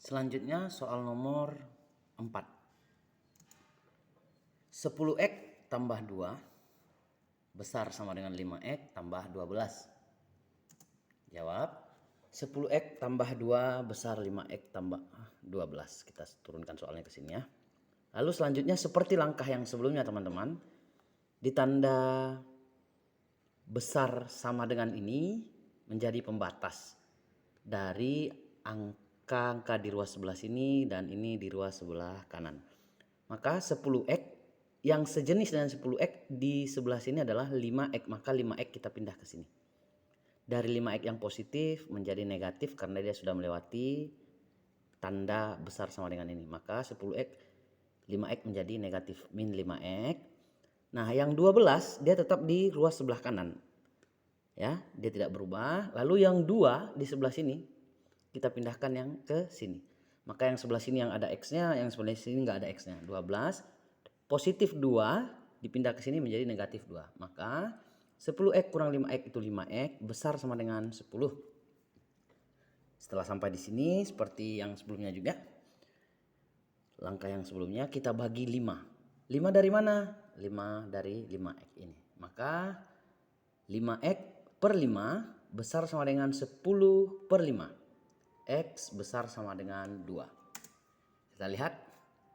Selanjutnya soal nomor 4. 10x tambah 2 besar sama dengan 5x tambah 12. Jawab. 10x tambah 2 besar 5x tambah 12. Kita turunkan soalnya ke sini ya. Lalu selanjutnya seperti langkah yang sebelumnya teman-teman. Ditanda besar sama dengan ini menjadi pembatas dari angka di ruas sebelah sini dan ini di ruas sebelah kanan. Maka 10x yang sejenis dengan 10x di sebelah sini adalah 5x, maka 5x kita pindah ke sini. Dari 5x yang positif menjadi negatif karena dia sudah melewati tanda besar sama dengan ini. Maka 10x 5x menjadi negatif min 5x. Nah, yang 12 dia tetap di ruas sebelah kanan. Ya, dia tidak berubah. Lalu yang 2 di sebelah sini kita pindahkan yang ke sini. Maka yang sebelah sini yang ada x-nya, yang sebelah sini nggak ada x-nya. 12 positif 2 dipindah ke sini menjadi negatif 2. Maka 10x kurang 5x itu 5x besar sama dengan 10. Setelah sampai di sini seperti yang sebelumnya juga. Langkah yang sebelumnya kita bagi 5. 5 dari mana? 5 dari 5x ini. Maka 5x per 5 besar sama dengan 10 per 5. X besar sama dengan 2. Kita lihat.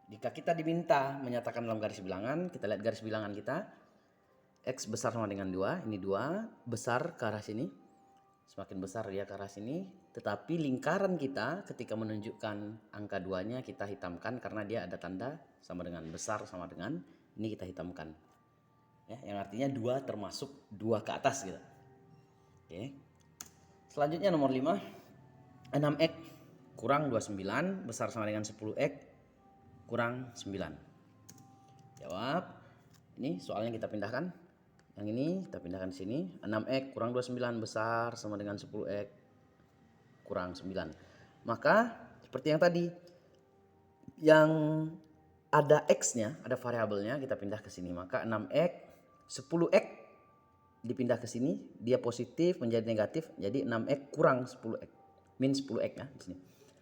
Jika kita diminta menyatakan dalam garis bilangan, kita lihat garis bilangan kita. X besar sama dengan 2, ini 2, besar ke arah sini. Semakin besar dia ke arah sini. Tetapi lingkaran kita ketika menunjukkan angka 2-nya kita hitamkan karena dia ada tanda sama dengan besar sama dengan, ini kita hitamkan. Ya, yang artinya 2 termasuk 2 ke atas gitu. Oke. Selanjutnya nomor 5. 6x kurang 29 besar sama dengan 10x kurang 9. Jawab. Ini soalnya kita pindahkan. Yang ini kita pindahkan sini. 6x kurang 29 besar sama dengan 10x kurang 9. Maka seperti yang tadi. Yang ada x-nya, ada variabelnya kita pindah ke sini. Maka 6x, 10x dipindah ke sini. Dia positif menjadi negatif. Jadi 6x kurang 10x. Min 10x ya di sini.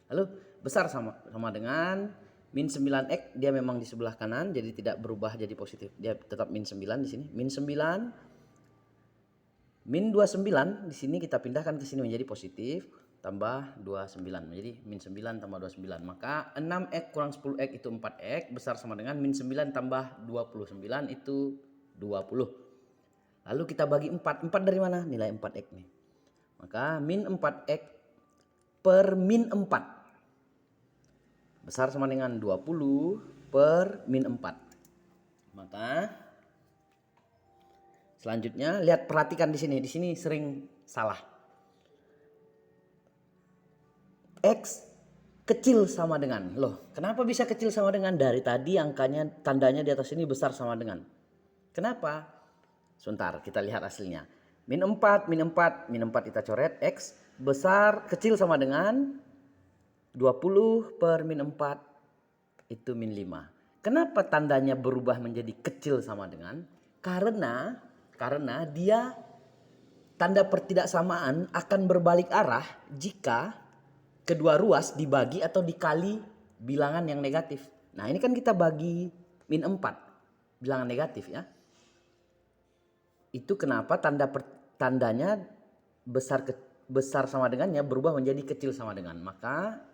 Lalu besar sama dengan min 9x, dia memang di sebelah kanan jadi tidak berubah jadi positif. Dia tetap min 9 di sini. Min 9 min 29 di sini kita pindahkan ke sini menjadi positif tambah 29 menjadi min 9 tambah 29. Maka 6x kurang 10x itu 4x besar sama dengan min 9 tambah 29 itu 20. Lalu kita bagi 4. 4 dari mana? Nilai 4x nih. Maka min 4x per min 4 besar sama dengan 20 per min 4. Maka selanjutnya lihat, perhatikan di sini. Di sini sering salah. X kecil sama dengan. Loh, kenapa bisa kecil sama dengan? Dari tadi angkanya tandanya di atas ini besar sama dengan. Kenapa? Sebentar, kita lihat hasilnya. Min 4, min 4, min 4 kita coret. X besar kecil sama dengan 20 per min 4 itu min 5. Kenapa tandanya berubah menjadi kecil sama dengan? Karena dia tanda pertidaksamaan akan berbalik arah jika kedua ruas dibagi atau dikali bilangan yang negatif. Nah, ini kan kita bagi min 4 bilangan negatif ya. Itu kenapa tandanya besar sama dengannya berubah menjadi kecil sama dengan. Maka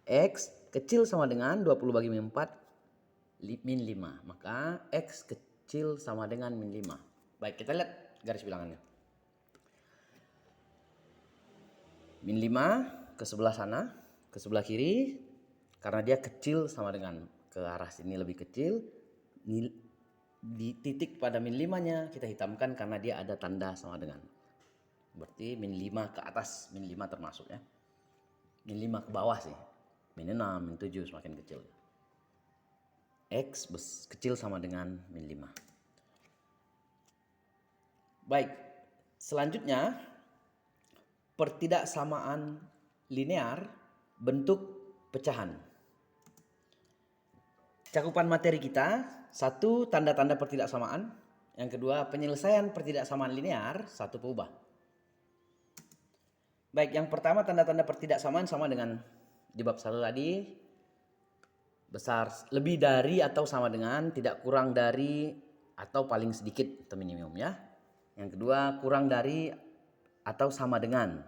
X kecil sama dengan 20 bagi min 4 min 5. Maka X kecil sama dengan min 5. Baik, kita lihat garis bilangannya. Min 5 ke sebelah sana, ke sebelah kiri. Karena dia kecil sama dengan, ke arah sini lebih kecil. Di titik pada min 5-nya kita hitamkan karena dia ada tanda sama dengan. Berarti min 5 ke atas, min 5 termasuk ya. Min 5 ke bawah sih. Min 6, min 7 semakin kecil. X kecil sama dengan min 5. Baik, selanjutnya pertidaksamaan linear bentuk pecahan. Cakupan materi kita, 1 tanda-tanda pertidaksamaan, yang kedua penyelesaian pertidaksamaan linear, 1 peubah. Baik, yang pertama tanda-tanda pertidaksamaan sama dengan Di bab 1 tadi besar lebih dari atau sama dengan, tidak kurang dari atau paling sedikit atau minimum ya. Yang kedua kurang dari atau sama dengan.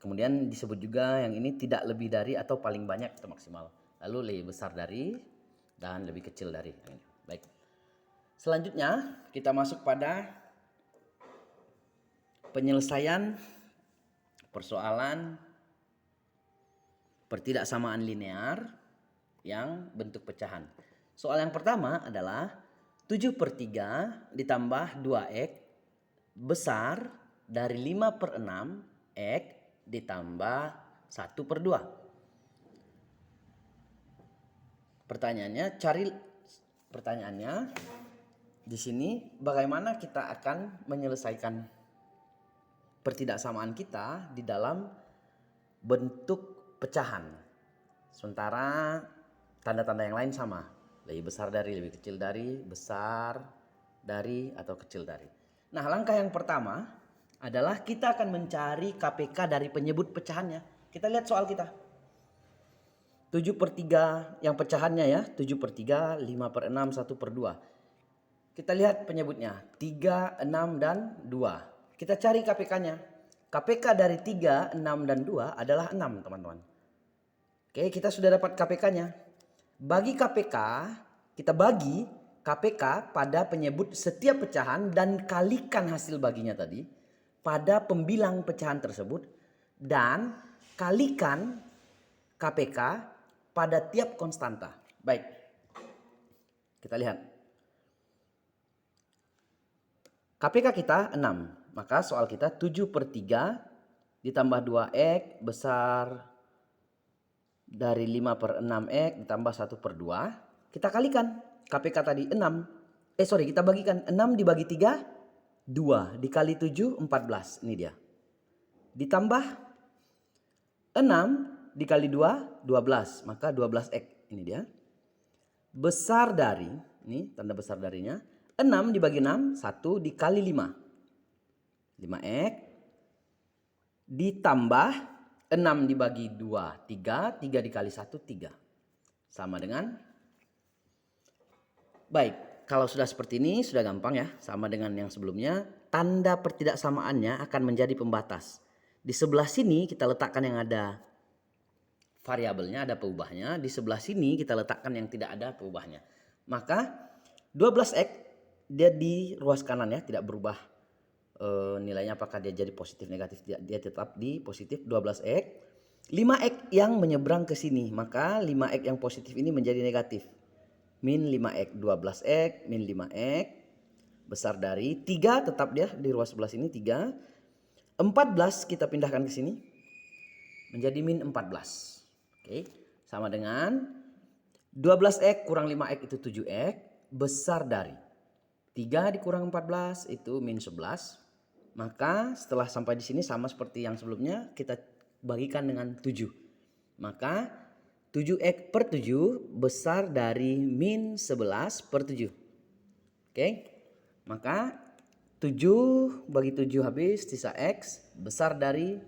Kemudian disebut juga yang ini tidak lebih dari atau paling banyak atau maksimal. Lalu lebih besar dari dan lebih kecil dari. Baik. Selanjutnya kita masuk pada penyelesaian persoalan pertidaksamaan linear yang bentuk pecahan. Soal yang pertama adalah 7/3 ditambah 2x besar dari 5/6 x ditambah 1/2. Pertanyaannya di sini bagaimana kita akan menyelesaikan pertidaksamaan kita di dalam bentuk pecahan. Sementara tanda-tanda yang lain sama. Lebih besar dari, lebih kecil dari, besar dari, atau kecil dari. Nah, langkah yang pertama adalah kita akan mencari KPK dari penyebut pecahannya. Kita lihat soal kita. 7/3 yang pecahannya ya. 7/3, 5/6, 1/2. Kita lihat penyebutnya. 3, 6, dan 2. Kita cari KPK-nya. KPK dari 3, 6, dan 2 adalah 6 teman-teman. Oke, kita sudah dapat KPK-nya. Bagi KPK, kita bagi KPK pada penyebut setiap pecahan dan kalikan hasil baginya tadi pada pembilang pecahan tersebut dan kalikan KPK pada tiap konstanta. Baik, kita lihat. KPK kita 6, maka soal kita 7/3 ditambah 2x besar dari 5/6x ditambah 1/2. Kita kalikan KPK tadi 6. Kita bagikan 6 dibagi 3, 2 dikali 7, 14. Ini dia. Ditambah 6 dikali 2, 12. Maka 12x. Ini dia. Besar dari, ini tanda besar darinya. 6 dibagi 6, 1 dikali 5. 5x. Ditambah 6 dibagi 2, 3. 3 dikali 1, 3. Sama dengan. Baik, kalau sudah seperti ini sudah gampang ya. Sama dengan yang sebelumnya. Tanda pertidaksamaannya akan menjadi pembatas. Di sebelah sini kita letakkan yang ada variabelnya, ada peubahnya. Di sebelah sini kita letakkan yang tidak ada peubahnya. Maka 12x dia di ruas kanan ya, tidak berubah nilainya apakah dia jadi positif negatif, dia tetap di positif 12x. 5x yang menyeberang ke sini, maka 5x yang positif ini menjadi negatif. Min 5x, 12x min 5x besar dari 3, tetap dia di ruas sebelah sini 3. 14 kita pindahkan ke sini menjadi min 14. Oke, sama dengan 12x kurang 5x itu 7x besar dari 3 dikurang 14 itu min 11. Maka setelah sampai di sini sama seperti yang sebelumnya, kita bagikan dengan 7. Maka 7x/7 besar dari min 11/7. Oke. Maka 7 bagi 7 habis, sisa x besar dari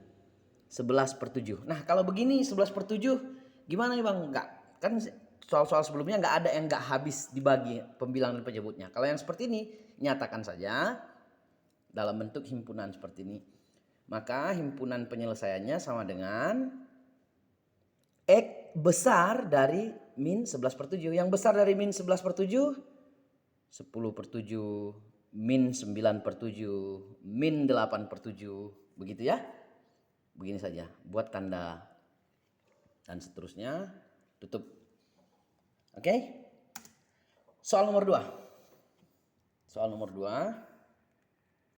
11/7. Nah, kalau begini 11/7 gimana nih Bang? Enggak. Kan soal-soal sebelumnya nggak ada yang nggak habis dibagi pembilang dan penyebutnya. Kalau yang seperti ini, nyatakan saja dalam bentuk himpunan seperti ini. Maka himpunan penyelesaiannya sama dengan X besar dari min 11/7. Yang besar dari min 11/7, 10/7, min 9/7, min 8/7. Begitu ya. Begini saja. Buat tanda dan seterusnya. Tutup. Oke. Soal nomor 2. Soal nomor 2.